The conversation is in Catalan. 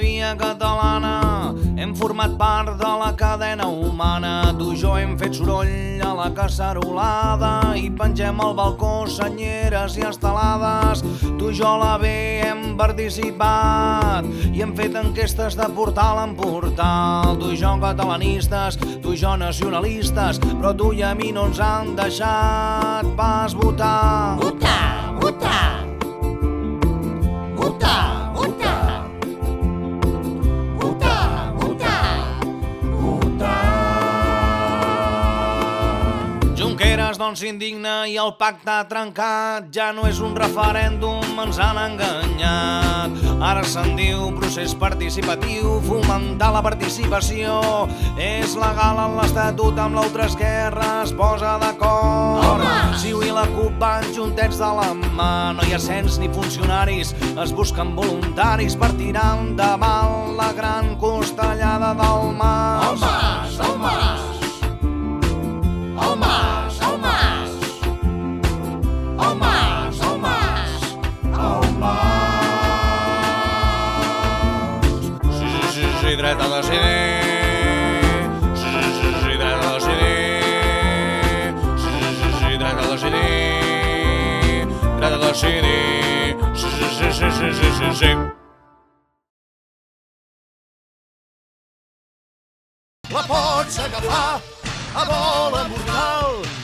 via catalana, hem format part de la cadena humana. Tu i jo hem fet soroll a la cacerolada i pengem al balcó senyeres i estelades. Tu i jo a la B hem participat i hem fet enquestes de portal en portal. Tu i jo catalanistes, tu i jo nacionalistes, però tu i a mi no ens han deixat pas votar. Votar, votar. Votar, votar. Votar, votar. Votar. Junqueras doncs s'indigna i el pacte trencat. Ja no és un referèndum, ens han enganyat. Ara se'n diu procés participatiu, fomentar la participació. És legal en l'Estatut, amb l'altra esquerra es posa d'acord. Ciu i la CUP van juntets de la mà, no hi ha cens ni funcionaris, es busquen voluntaris per tirar endavant la gran costellada del Mas. El Mas, el Mas. El Mas, el Mas. El Mas, el Mas. El Mas. Sí, dret a decidir. Sí, dret a decidir. Sí, dret a decidir. Dret a decidir. Sí. La pots agafar a bola mortal.